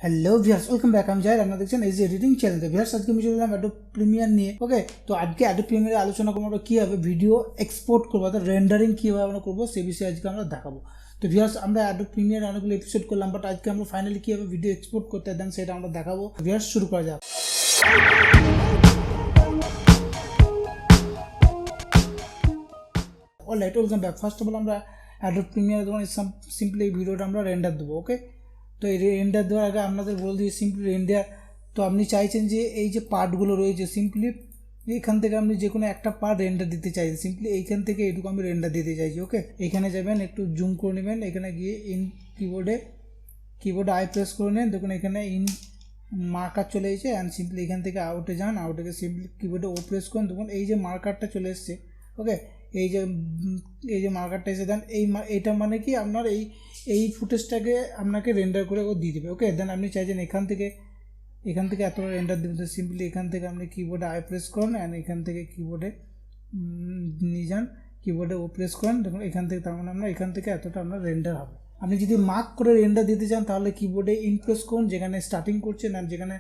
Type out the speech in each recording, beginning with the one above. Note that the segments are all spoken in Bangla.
Hello viewers, welcome back. আমি যাই আপনারা দেখছেন এই যে এডিটিং চ্যানেল। ভিউয়ার্স, আজকে আমি চলে এলাম অ্যাডোব প্রিমিয়ার নিয়ে। ওকে, তো আজকে অ্যাডোব প্রিমিয়ারে আলোচনা করবো আমরা কীভাবে ভিডিও এক্সপোর্ট করবো, অর্থাৎ রেন্ডারিং কীভাবে আমরা করবো সেই বিষয়ে আজকে আমরা দেখাবো। তো ভিউয়ার্স, আমরা অ্যাডোব প্রিমিয়ার অনেকগুলো এপিসোড করলাম, বাট আজকে আমরা ফাইনালি কীভাবে ভিডিও এক্সপোর্ট করতে দেন সেটা আমরা দেখাবো। ভিউয়ার্স, শুরু করা যাক। Alright, welcome back. First of all আমরা অ্যাডোব প্রিমিয়ার যখন সিম্পলি এই ভিডিওটা আমরা রেন্ডার দেবো। ওকে, তো এই রেন্ডার দেওয়ার আগে আপনাদের বলে দিই সিম্পলি রেন্ডার। তো আপনি চাইছেন যে এই যে পার্টগুলো রয়েছে সিম্পলি এখান থেকে আপনি যে কোনো একটা পার্ট রেন্ডার দিতে চাইছেন, সিম্পলি এইখান থেকে এইটুকু আমি রেন্ডার দিতে চাইছি। ওকে, এখানে যাবেন, একটু জুম করে নেবেন, এখানে গিয়ে কিবোর্ডে আই প্রেস করে নেন। দেখুন এখানে ইন মার্কার চলে এসেছে, অ্যান্ড সিম্পলি এখান থেকে আউটে যান, আউটে সিম্পলি কিবোর্ডে ও প্রেস করুন। দেখুন এই যে মার্কারটা চলে এসছে। ওকে, এই যে মার্কারটা এসে দেন, এইটা মানে কি আপনার এই ফুটেজটাকে আপনাকে রেন্ডার করে ও দিয়ে দেবে। ওকে, দেন আপনি চাইছেন এখান থেকে এতটা রেন্ডার দেবেন, তো সিম্পলি এখান থেকে আপনি কিবোর্ডে আই প্রেস করুন, অ্যান্ড এখান থেকে কিবোর্ডে নিয়ে যান, কিবোর্ডে ও প্রেস করেন। দেখুন এখান থেকে তার মানে আপনার এখান থেকে এতটা আপনার রেন্ডার হবে। আপনি যদি মার্ক করে রেন্ডার দিতে চান তাহলে কিবোর্ডে ইন প্রেস করুন, যেখানে স্টার্টিং করছেন আর যেখানে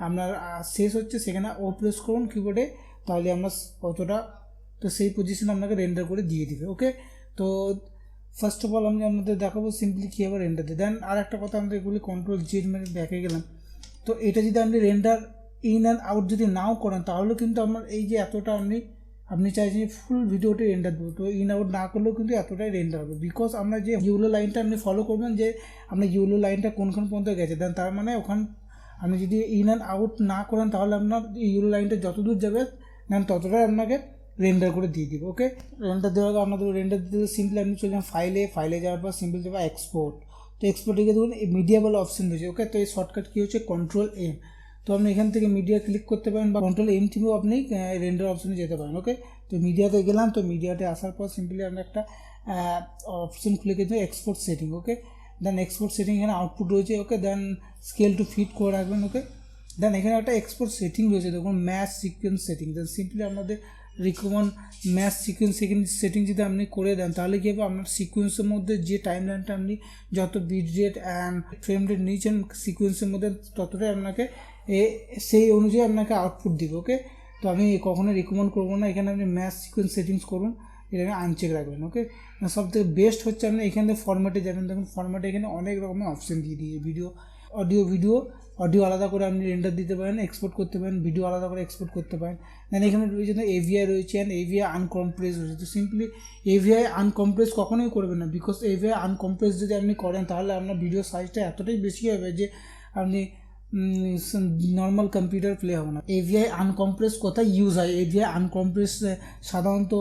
আপনার শেষ হচ্ছে সেখানে ও প্রেস করুন কিবোর্ডে, তাহলে আমরা অতটা তো সেই পজিশনে আপনাকে রেন্ডার করে দিয়ে দিবে। ওকে, তো ফার্স্ট অফ অল আমি আপনাদের দেখাবো সিম্পলি কীভাবে রেন্ডার দিই। দেন আর একটা কথা, আমাদের এগুলি কন্ট্রোল জেড মেরে ব্যাকে গেলাম। তো এটা যদি আপনি রেন্ডার ইন অ্যান্ড আউট যদি নাও করেন তাহলে কিন্তু আপনার এই যে এতটা আপনি চাইছেন ফুল ভিডিওটি রেন্ডার দেবো, তো ইন আউট না করলেও কিন্তু এতটাই রেন্ডার হবে। বিকজ আমরা যে ইউলো লাইনটা আপনি ফলো করবেন যে আপনি ইউলো লাইনটা কোনখান পর্যন্ত গেছে, দেন তার মানে ওখান আপনি যদি ইন অ্যান্ড আউট না করেন তাহলে আপনার ইউলো লাইনটা যতদূর যাবে দেন ততটাই আপনাকে রেন্ডার করে দিয়ে দিব। ওকে, রেন্ডার দেওয়ার আগে আপনাদের রেন্ডার দিতে সিম্পলি আপনি চলে যান ফাইলে যাওয়ার পর সিম্পলি যাবো এক্সপোর্ট। তো এক্সপোর্টে গিয়ে দেখুন মিডিয়া বলে অপশন রয়েছে। ওকে, তো এই শর্টকাট কী হচ্ছে কন্ট্রোল এম। তো আপনি এখান থেকে মিডিয়া ক্লিক করতে পারেন বা কন্ট্রোল এম থেকেও আপনি রেন্ডার অপশনে যেতে পারেন। ওকে, তো মিডিয়াতে গেলাম, তো মিডিয়াতে আসার পর সিম্পলি আমরা একটা অপশন খুলে কিন্তু এক্সপোর্ট সেটিং। ওকে, দেন এক্সপোর্ট সেটিং এখানে আউটপুট রয়েছে। ওকে, দেন স্কেল টু ফিট করে রাখবেন। ওকে, দেন এখানে একটা এক্সপোর্ট সেটিং রয়েছে, দেখুন match sequence setting. Then simply আপনাদের রিকমেন্ড ম্যাচ সিকোয়েন্স সেটিং যদি আপনি করে দেন তাহলে কী হবে, আপনার সিকোয়েন্সের মধ্যে যে টাইম লাইনটা আপনি যত bit rate and frame rate নিয়েছেন সিকোয়েন্সের মধ্যে ততটাই আপনাকে সেই অনুযায়ী আপনাকে আউটপুট দিবে। ওকে, তো আমি কখনোই রিকমেন্ড করবো না, এখানে আপনি ম্যাচ সিকোয়েন্স সেটিংস করুন, এটাকে আনচেক রাখবেন। ওকে, সবথেকে বেস্ট হচ্ছে আপনি এখান থেকে ফরম্যাটে যাবেন। দেখুন ফরম্যাটে এখানে অনেক রকমের অপশান দিয়ে দিয়ে অডিও আলাদা করে আপনি রেন্ডার দিতে পারেন, এক্সপোর্ট করতে পারেন, ভিডিও আলাদা করে এক্সপোর্ট করতে পারেন। দেন এখানে রয়েছে এভিআই রয়েছে অ্যান্ড এভিআই আনকম্প্রেস রয়েছে। তো সিম্পলি এভিআই আনকম্প্রেস কখনোই করবেন না, বিকজ এভিআই আনকম্প্রেস যদি আপনি করেন তাহলে আপনার ভিডিও সাইজটা এতটাই বেশি হবে যে আপনি নর্মাল কম্পিউটার প্লে হবে না। এভিআই আনকম্প্রেস কোথায় ইউজ হয়, এভিআই আনকম্প্রেস সাধারণত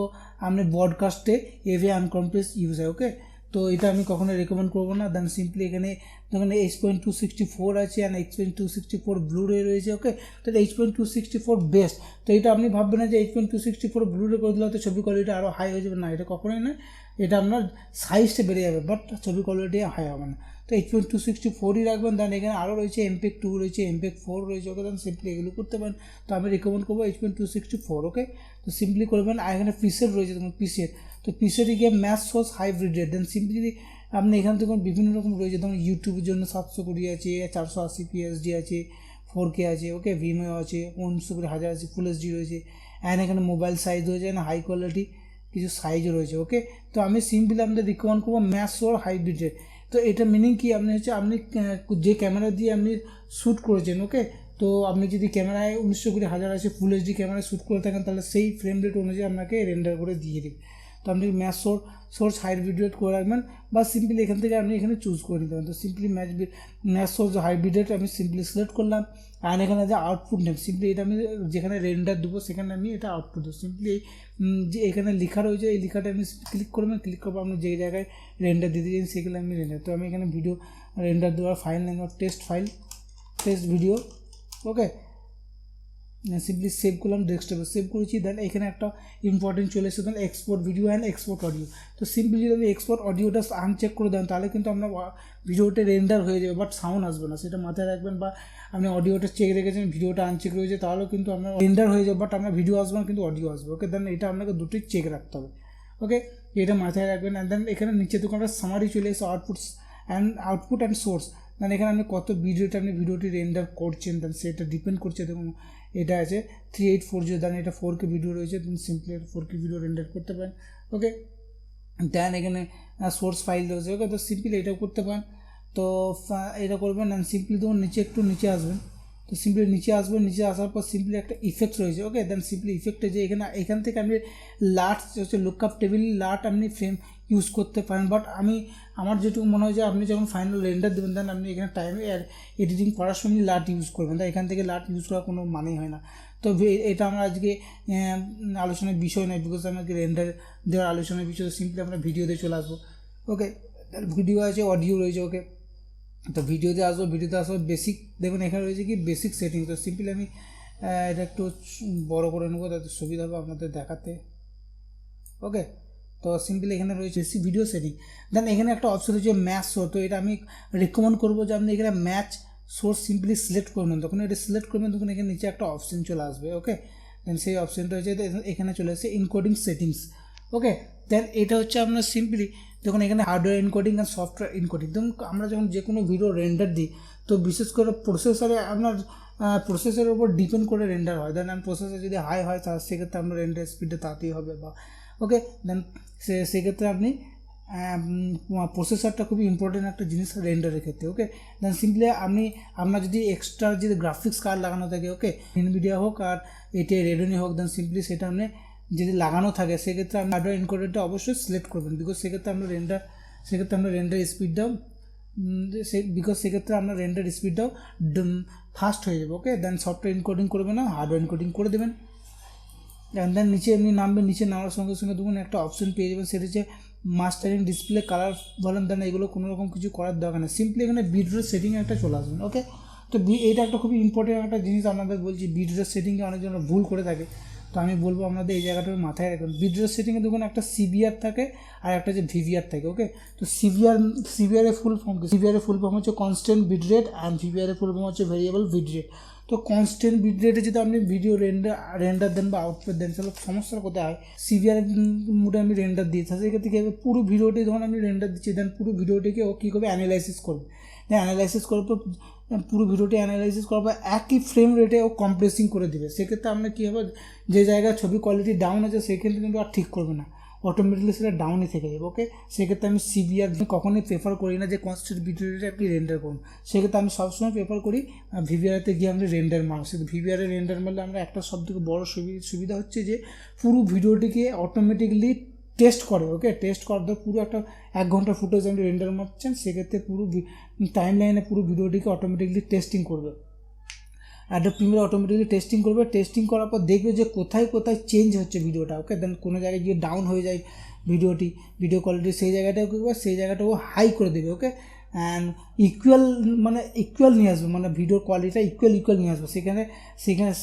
আপনি ব্রডকাস্টে এভিআই আনকম্প্রেস ইউজ হয়। ওকে, তো এটা আমি কখনো রেকমেন্ড করবো না। দেন সিম্পলি এখানে দেখুন H.264 আছে অ্যান্ড H.264 ব্লুরে রয়েছে। ওকে, তো H.264 বেস্ট। তো এটা আপনি ভাববেন না যে H.264 ব্লুরে করে দিলে হয়তো ছবি কোয়ালিটি আরও হাই হয়ে যাবে, না, এটা কখনোই নয়, এটা আপনার সাইজটা বেড়ে যাবে বাট ছবি কোয়ালিটি হাই হবে না। তো H.264ই রাখবেন। দেন এখানে আরও রয়েছে MP2 রয়েছে, MP4 রয়েছে। ওকে, দেন সিম্পলি এগুলো করতে পারেন। তো আমি রেকমেন্ড করবো H.264। ওকে, তো সিম্পলি করবেন। আর এখানে পিসেট রয়েছে, দেখুন পিসেট, তো পিসেটে গিয়ে match source hybrid rate. Then simply আপনি এখান থেকে বিভিন্ন রকম রয়েছে, ধরুন ইউটিউবের জন্য 720 আছে, 480 PSD আছে, 4K আছে। ওকে, ভিমেও আছে, 1000 আছে, ফুল HD রয়েছে, অ্যান্ড এখানে মোবাইল সাইজ রয়েছে, অ্যান্ড হাই কোয়ালিটি কিছু সাইজও রয়েছে। ওকে, তো আমি সিম্পলি আপনাদের রিকমেন্ড করবো ম্যাচ সোর হাইব্রিড রেট। তো এটা মিনিং কি, আপনি যে ক্যামেরা দিয়ে আপনি শ্যুট করেছেন, ওকে, তো আপনি যদি ক্যামেরায় 1920 আছে ফুল HD ক্যামেরায় শ্যুট করে থাকেন তাহলে সেই ফ্রেম রেট অনুযায়ী আপনাকে রেন্ডার করে দিয়ে দেবে। তো আপনি ম্যাচ সোর্স হাইব্রিড রেট করে রাখবেন বা সিম্পলি এখান থেকে আপনি এখানে চুজ করে নিতে পারেন। তো simply match source hybrid rate আমি সিম্পলি সিলেক্ট করলাম, আর এখানে যে আউটপুট নেম সিম্পলি এটা আমি যেখানে রেন্ডার দেবো সেখানে আমি এটা আউটপুট দেবো। সিম্পলি যে এখানে লেখা রয়েছে এই লেখাটা আমি ক্লিক করবেন, ক্লিক করবো আপনি যে জায়গায় রেন্ডার দিতে চান সেগুলো আমি রেন্ডার। তো আমি এখানে ভিডিও রেন্ডার দেওয়ার ফাইল নেব টেস্ট ভিডিও। ওকে, সিম্পলি সেভ করলাম, ডেস্কটপে সেভ করেছি। দেন এখানে একটা ইম্পর্টেন্ট চলে এসেছে, then export video and export audio. তো সিম্পলি যদি আপনি এক্সপোর্ট অডিওটা আনচেক করে দেন তাহলে কিন্তু আপনার ভিডিওটা রেন্ডার হয়ে যাবে বাট সাউন্ড আসবে না, সেটা মাথায় রাখবেন। বা আপনি অডিওটা চেক রেখেছেন, ভিডিওটা আনচেক রয়েছে তাহলেও কিন্তু আপনার রেন্ডার হয়ে যাবে বাট আপনার ভিডিও আসবে না কিন্তু অডিও আসবে। ওকে, দেন এটা আপনাকে দুটোই চেক রাখতে হবে। ওকে, এটা মাথায় রাখবেন। অ্যান্ড দেন এখানে নিচে তো একটা সামারি চলে এসে আউটপুট অ্যান্ড সোর্স। দেন এখানে আপনি কত ভিডিওটা আপনি ভিডিওটি রেন্ডার করছেন দেন সেটা ডিপেন্ড করছে। দেখুন এটা আছে 3840, দেন এটা 4K ভিডিও রয়েছে, দেন সিম্পলি 4K ভিডিও রেন্ডার করতে পারেন। ওকে, দেন এখানে সোর্স ফাইল রয়েছে। ওকে, তো সিম্পলি এটাও করতে পারেন। তো এটা করবেন অ্যান্ড সিম্পলি দেখুন নিচে আসবেন। তো সিম্পলি নিচে আসবেন, নিচে আসার পর সিম্পলি একটা ইফেক্ট রয়েছে। ওকে, দেন সিম্পলি ইফেক্টে যে এখান থেকে আপনি লাট হচ্ছে লুকআপ টেবিল লাট আপনি ফ্রেম ইউজ করতে পারেন। বাট আমার যেটুকু মনে হয় যে আপনি যখন ফাইনাল রেন্ডার দেবেন দেন আপনি এখানে টাইমে এডিটিং করার সময় লাট ইউজ করবেন, তাই এখান থেকে লাট ইউজ করার কোনো মানেই হয় না। তো এটা আমরা আজকে আলোচনার বিষয় নয়, বিকজ আমাকে রেন্ডার দেওয়ার আলোচনার বিষয়, সিম্পলি আমরা ভিডিওতে চলে আসবো। ওকে, ভিডিও আছে, অডিও রয়েছে। ওকে, তো ভিডিওতে আসবো বেসিক। দেখুন এখানে রয়েছে কি বেসিক সেটিং। তো সিম্পলি আমি এটা একটু বড় করে নেবো তাতে সুবিধা হবে আপনাদের দেখাতে। ওকে, তো সিম্পলি এখানে রয়েছে ভিডিও সেটিং। দেন এখানে একটা অপশন রয়েছে ম্যাচ সোর্স। তো এটা আমি রেকমেন্ড করবো যে আপনি এখানে ম্যাচ সোর্স সিম্পলি সিলেক্ট করবেন। তখন এটা সিলেক্ট করবেন তখন এখানে নিচে একটা অপশন চলে আসবে। ওকে, দেন সেই অপশনটা হচ্ছে এখানে চলে আসছে ইনকোডিং সেটিংস। ওকে, দেন এটা হচ্ছে আপনার সিম্পলি দেখুন এখানে হার্ডওয়্যার ইনকোডিং আর সফটওয়্যার ইনকোডিং। দেখুন আমরা যখন যে কোনো ভিডিও রেন্ডার দিই তো বিশেষ করে প্রসেসরের উপর ডিপেন্ড করে রেন্ডার হয়। দেন প্রসেসর যদি হাই হয় তাহলে সেক্ষেত্রে আপনার রেন্ডার স্পিডটা তাড়াতাড়ি হবে বা ওকে, দেন সেক্ষেত্রে আপনি প্রসেসরটা খুবই ইম্পর্টেন্ট একটা জিনিস রেন্ডারের ক্ষেত্রে। ওকে, দেন সিম্পলি আপনার যদি এক্সট্রা যদি গ্রাফিক্স কার্ড লাগানো থাকে, ওকে এনভিডিয়া হোক আর এটি রেডমি হোক, দেন সিম্পলি সেটা আপনি যদি লাগানো থাকে সেক্ষেত্রে আপনি হার্ডওয়্যার এনকোডারটা অবশ্যই সিলেক্ট করবেন, বিকজ সেক্ষেত্রে আপনার রেন্ডার স্পিডটাও আপনার রেন্ডার স্পিডটাও ফাস্ট হয়ে যাবে। ওকে, দেন সফটওয়্যার এনকোডিং করবে না, হার্ডওয়্যার এনকোডিং করে দেবেন। দেন নিচে এমনি নামবেন, নিচে নামার সঙ্গে সঙ্গে দেখুন একটা অপশন পেয়ে যাবেন, সেটা হচ্ছে মাস্টারিং ডিসপ্লে কালার বলেন। দেন এগুলো কোনো রকম কিছু করার দরকার নেই, সিম্পলি এখানে বিটরেট সেটিং একটা চলে আসবেন। ওকে, তো এইটা একটা খুবই ইম্পর্টেন্ট একটা জিনিস আপনাদের বলছি। বিটরেট সেটিংয়ে অনেকজন ভুল করে থাকে, তো আমি বলবো আপনাদের এই জায়গাটার মাথায় রাখবেন। বিটরেট সেটিংয়ে দেখুন একটা সিভিআর থাকে আর একটা যে ভিভিআর থাকে। ওকে, তো সিভিআরের ফুল ফর্ম হচ্ছে কনস্ট্যান্ট বিটরেট অ্যান্ড ভিভিআরের ফুল ফর্ম হচ্ছে ভেরিয়েবল বিটরেট। তো কনস্ট্যান্ট বিটরেটে যদি আপনি ভিডিও রেন্ডার দেন বা আউটপুট দেন তাহলে সমস্যার কোথায় হয়, সিভিআর মোডে আমি রেন্ডার দিই তাহলে সেক্ষেত্রে কী হবে, পুরো ভিডিওটি যখন আমি রেন্ডার দিচ্ছি দেন পুরো ভিডিওটিকে ও কী করবে অ্যানালাইসিস করবে। অ্যানালাইসিস করার পর পুরো ভিডিওটি অ্যানালাইসিস করার পর একই ফ্রেম রেটে ও কম্প্রেসিং করে দেবে। সেক্ষেত্রে আপনার কী হবে, যে জায়গায় ছবি কোয়ালিটি ডাউন আছে সেক্ষেত্রে কিন্তু আর ঠিক করবে না, অটোমেটিকলি সেটা ডাউনই থেকে যাবে। ওকে, সেক্ষেত্রে আমি সিভিআর কখনোই প্রেফার করি না যে কনস্ট্যান্ট ভিডিওটা আপনি রেন্ডার করুন। সেক্ষেত্রে আমি সবসময় প্রেফার করি ভিভিআরতে গিয়ে আপনি রেন্ডার মারুন। সেক্ষেত্রে ভিভিআরে রেন্ডার মারলে আমরা একটা সবথেকে বড় সুবিধা হচ্ছে যে পুরো ভিডিওটিকে অটোমেটিকলি টেস্ট করে। ওকে, টেস্ট করার পর পুরো একটা 1 ঘন্টা ফুটেজ আপনি রেন্ডার মারছেন, সেক্ষেত্রে পুরো টাইম লাইনে পুরো ভিডিওটিকে অটোমেটিকলি টেস্টিং করবে। অ্যাডোব প্রিমিয়ার অটোমেটিকলি টেস্টিং করার পর দেখবে যে কোথায় চেঞ্জ হচ্ছে ভিডিওটা। ওকে, দেন কোনো জায়গায় গিয়ে ডাউন হয়ে যায় ভিডিও কোয়ালিটি, সেই জায়গাটাও কী করবে, সেই জায়গাটাও হাই করে দেবে। ওকে, অ্যান্ড ইকুয়াল নিয়ে আসবে, মানে ভিডিওর কোয়ালিটিটা ইকুয়াল নিয়ে আসবে।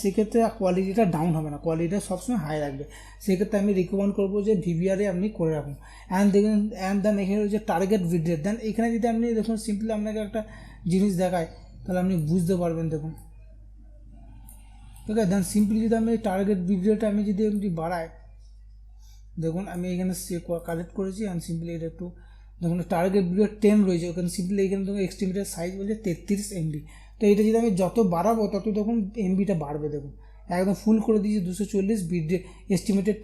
সেক্ষেত্রে কোয়ালিটিটা ডাউন হবে না, কোয়ালিটিটা সবসময় হাই রাখবে। সেক্ষেত্রে আমি রিকমেন্ড করবো যে ভিভিআরে আপনি করে রাখুন। দেন এখানে রয়েছে টার্গেট ভিডিও। দেন এখানে যদি আপনি দেখুন সিম্পলি আপনাকে একটা জিনিস দেখায় তাহলে আপনি বুঝতে পারবেন। দেখুন, ওকে, দেন সিম্পলি যদি আমি টার্গেট ভিডিওটা আমি যদি বাড়াই, দেখুন আমি এখানে কালেক্ট করেছি অ্যান্ড সিম্পলি এটা একটু দেখুন টার্গেট ভিডিও 10 রয়েছে। ওখানে সিম্পলি এখানে দেখুন এক্সটিমেটেড সাইজ বলছে 33 MB। তো এটা যদি আমি যত বাড়াবো তত দেখুন এমবিটা বাড়বে। দেখুন একদম ফুল করে দিয়েছি 240, ভিডিও এস্টিমেটেড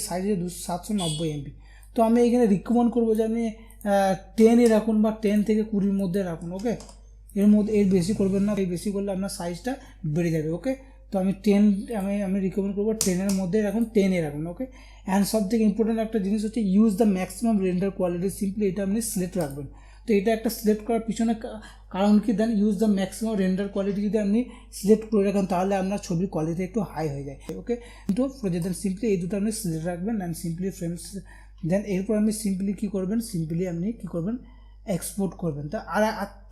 সাইজ হচ্ছে 790 MB। তো আমি এখানে রিকমেন্ড করবো যে আপনি 10-এ রাখুন বা 10 থেকে 20-র মধ্যে রাখুন। ওকে, এর বেশি করবেন না, এই বেশি করলে আপনার সাইজটা বেড়ে যাবে। ওকে, তো আমি আমি রিকমেন্ড করবো 10-এর মধ্যে রাখুন, 10-এ রাখুন। ওকে, অ্যান্ড সব থেকে ইম্পর্টেন্ট একটা জিনিস হচ্ছে use the maximum render quality. Simply এটা আপনি সিলেক্ট রাখবেন। তো এটা একটা সিলেক্ট করার পিছনে কারণ কি, then use the maximum render quality যদি আপনি সিলেক্ট করে রাখেন তাহলে আপনার ছবির কোয়ালিটি একটু হাই হয়ে যায়। ওকে, কিন্তু দেন সিম্পলি এই দুটো আপনি সিলেক্ট রাখবেন অ্যান্ড সিম্পলি ফ্রেমস। দেন এরপর আপনি সিম্পলি কী করবেন, এক্সপোর্ট করবেন। তা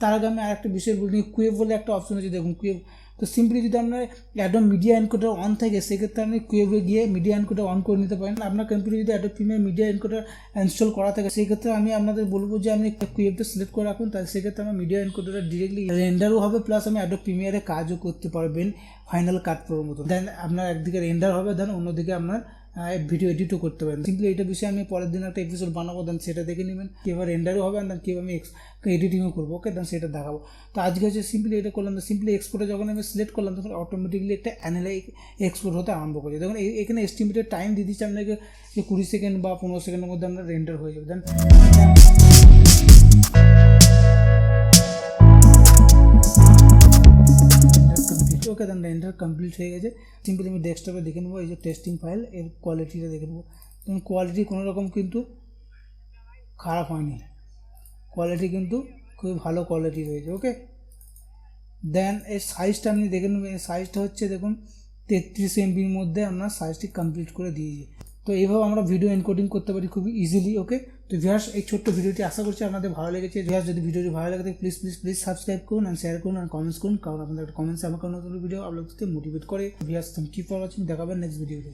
তার আগে আমি আরেকটা বিষয় বলি, কুয়েভ বলে একটা অপশন আছে। দেখুন কুয়েভ, তো সিম্পলি যদি আপনার অ্যাডোব মিডিয়া এনকোডার অন থাকে সেক্ষেত্রে আপনি কুয়েভে গিয়ে মিডিয়া এনকোডার অন করে নিতে পারেন। আপনার কম্পিউটারে যদি Adobe premier media encoder install করা থাকে সেক্ষেত্রে আমি আপনাদের বলবো যে আপনি কুয়েভটা সিলেক্ট করে রাখুন, তাহলে সেক্ষেত্রে আমার মিডিয়া এনকোডারটা ডিরেক্টলি রেন্ডারও হবে, প্লাস আমি অ্যাডোব প্রিমিয়ারে কাজও করতে পারবেন ফাইনাল কাট প্রোর মতো। দেন আপনার একদিকে রেন্ডার হবে, দেন অন্যদিকে আপনার ভিডিও এডিটও করতে পারেন। সিম্পলি এইটা বিষয়ে আমি পরের দিন একটা এপিসোড বানাবো, দেন সেটা দেখে নেবেন কীভাবে রেন্ডারও হবে, দেন কীভাবে আমি এডিটিংও করবো। ওকে, দেন সেটা দেখাবো। তো আজকে হচ্ছে সিম্পলি এটা করলাম। তো সিম্পলি এক্সপোর্টে যখন আমি সিলেক্ট করলাম তখন অটোমেটিকলি একটা এক্সপোর্ট হতে আরম্ভ করেছে। দেখুন এখানে এস্টিমেটেড টাইম দিয়ে দিচ্ছে আপনাকে যে 20 সেকেন্ড বা 15 সেকেন্ডের মধ্যে আপনার রেন্ডার হয়ে যাবে। দেন ওকে, দেন রেন্ডার কমপ্লিট হয়ে গেছে। সিম্পলি আমি ডেস্কটপে দেখে নেবো এই যে টেস্টিং ফাইল, এর কোয়ালিটিটা দেখে নেবো। দেখুন কোয়ালিটি কোনো রকম কিন্তু খারাপ হয়নি, কোয়ালিটি কিন্তু খুবই ভালো কোয়ালিটি রয়েছে। ওকে, দেন এর সাইজটা আপনি দেখে নেবেন। এই সাইজটা হচ্ছে দেখুন 33 MBর মধ্যে আমরা সাইজটি কমপ্লিট করে দিয়েছি। তো এইভাবে আমরা ভিডিও এনকোডিং করতে পারি খুবই ইজিলি। ওকে, তো ভিউয়ার্স এই ছোট্ট ভিডিওটি আশা করছি আপনাদের ভালো লেগেছে। ভিউয়ার্স যদি ভিডিওটি ভালো লাগে প্লিজ সাবস্ক্রাইব করুন অ্যান্ড শেয়ার করুন আর কমেন্টস করুন, কারণ আপনাদের একটা কমেন্টসে আমাকে নতুন ভিডিও আপলোড করতে মোটিভেট করে। Viewers thank you for watching, দেখাবেন নেক্সট ভিডিওতে।